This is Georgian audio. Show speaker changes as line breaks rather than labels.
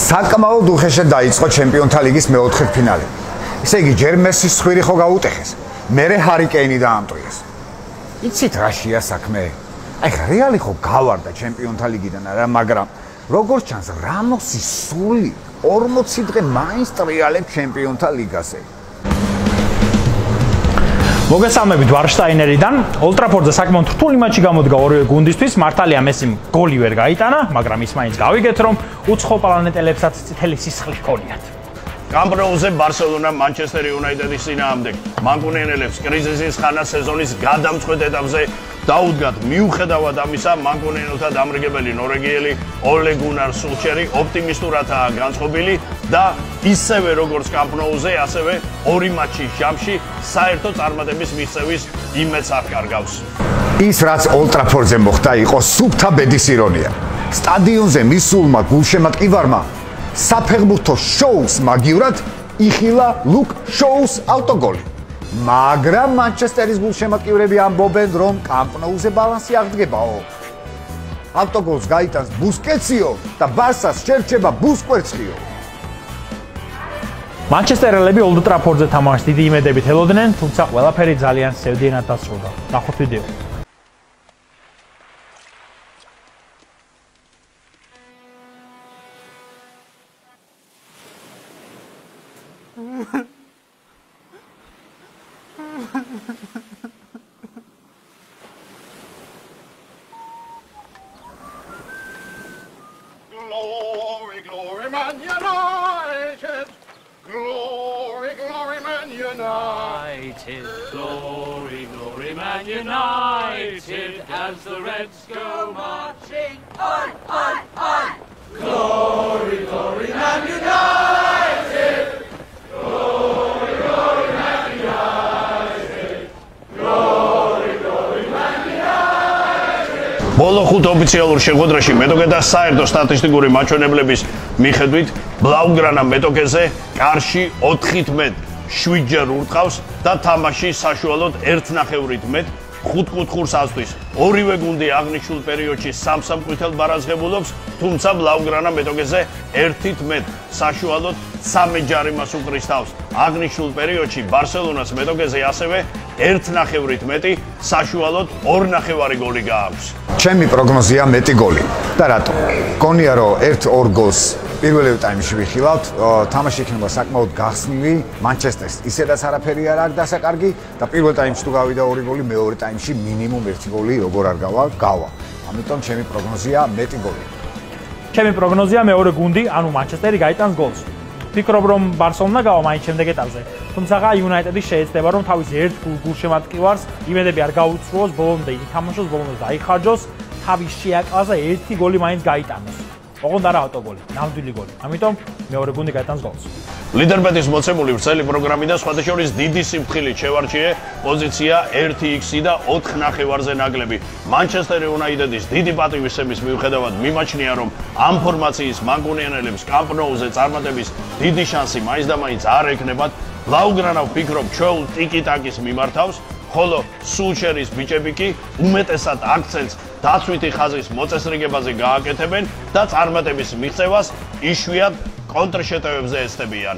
საკმაოდ უხეშად დაიწყო ჩემპიონთა ლიგის მეოთხედფინალი. Ესე იგი, ჯერ მესის ხვირი ხო გაუტეხეს, მერე ჰარი კეინი დაამტვიეს. იცით რაშია საქმე? აი ხა რეალი ხო გავარდა ჩემპიონთა ლიგიდან არა, მაგრამ როგორც ჩანს, რამოსი სული 40 დღე მაინც ტრიალებს ჩემპიონთა ლიგაზე.
მოგესალმებით ვარშტაინერიდან. ოლდ ტრაფორდზე საკმაოდ რთული მატჩი გამოდგა ორივე გუნდისთვის. მართალია მესიმ გოლი ვერ გაიტანა, მაგრამ ის მაინც გავიგეთ, რომ უცხო პლანეტელებსაც წითელი სისხლი ჰქონიათ.
კამპ ნოუზე ბარსელონა მანჩესტერ იუნაიტედის წინააღმდეგ მანკუნიენელებს კრიზისის ხანა სეზონის გადამწყვეტ ეტაპზე დაუდგათ. მიუხედავად ამისა, მანკუნიენელთა დამრიგებელი ნორვეგიელი ოლე გუნარ სულშერი ოპტიმისტურადაა განწყობილი და ისევე როგორც კამპ ნოუზე, ასევე ორი მატჩის ჯამში საერთო წარმატების მიღწევის იმედს აღკარგავს.
ის რაც ოლდ ტრაფორდზე მოხდა, იყო სუფთა ბედის ირონია. სტადიონზე მისულმა გულშემატკივარმა საფეხბურთო შოუს მაგივრად იხილა ლუკ შოუს ავტოგოლი. მაგრამ მანჩესტერის გულშემატკივრები ამბობენ, რომ კამპ ნოუზე ბალანსი აღდგებაო. ავტოგოლს გაიტანს ბუსკეციო და ბარსას შერჩება ბუსკვერცხიო.
მანჩესტერელები ოლდ ტრაფორდზე თამაშს დიდი იმედებით ელოდნენ, თუმცა ყველაფერი ძალიან სევდიანად დასრულდა. ნახოთ ვიდეო.
Glory, glory, Man United! Glory, glory, Man United!
Glory, glory, Man United! As the Reds go marching on, on, on! Glory, glory, Man United! Glory, glory, Man United! Glory, glory, Man United!
ბოლო ხუთ ოფიციალურ შეხვედრაში მეტოქე და საერთო სტატისტიკური მაჩვენებლების მიხედვით ბლაუგრანა მეტოქეზე კარში 4-7 ურტყავს და თამაში საშუალოდ 1.5 მეტ 5 კუთხურს ასვლის. ორივე გუნდი აღნიშნულ პერიოდში 3 ყვითელ ბარაზღებულობს, თუმცა ბლაუგრანა მეტოქეზე 1 საშუალოდ 3 ჯარიმას უყრის თავს. აღნიშნულ პერიოდში ბარსელონას მეტოქეზე ასევე 1.5 მეტი საშუალოდ 2.5 გოლი გააქვს.
ჩემი პროგნოზია მეტი გოლი. და რატო? გონია რომ 1-2 გოლს პირველ ტაიმში ვიხილავთ, თამაში იქნება საკმაოდ გახსნილი მანჩესტერს. ისედაც არაფერი არ აქვს დასაკარგი და პირველ ტაიმში თუ გავიდა 2 გოლი, მეორე ტაიმში მინიმუმ 1 გოლი როგორ არ გავა. ამიტომ ჩემი პროგნოზია მეტი გოლი.
ჩემი პროგნოზია მეორე გუნდი, ანუ მანჩესტერი გაიტანს გოლს. ვფიქრობ რომ ბარსელონა გავა მაინც შემდეგ ეტაპზე. თუმცა იუნაიტედი შეეცდება რომ თავის ერთ გულშემატკივარს იმედები არ გაუცრუოს, ბოლომდე ითამაშოს, ბოლომდე დაიხარჯოს, თავის შეაკავას და 1 გოლი მაინც გაიტანოს. ოღონდ არა ავტოგოლი, ნამდვილი გოლი. ამიტომ მეორე გუნდი გაიტანს გოლს.
ლიდერბეტის მოცემული ვრცელი პროგრამი და სხვათა შორის დიდი სიმხილით შევარჩიე პოზიცია 1x და 4.5-ზე ნაკლები. მანჩესტერ იუნაიტედის დიდი პატივისცემის მიუხედავად მიმაჩნია, რომ ამ ფორმაციის მანკუნიენელებს კამპ ნოუზე წარმატების დიდი შანსი მაინც და მაინც არ ექნებათ. ბლაუგრანა ვფიქრობ ჩვეულ ტიკი-ტაკის მიმართავს, ხოლო სულშერის ბიჭები კი უმეტესად აქცენტს დაცვითი ხაზის მოწესრიგებაზე გააკეთებენ და წარმატების მიღწევას იშვიათ კონტრშეტევებზე ეცდებიან.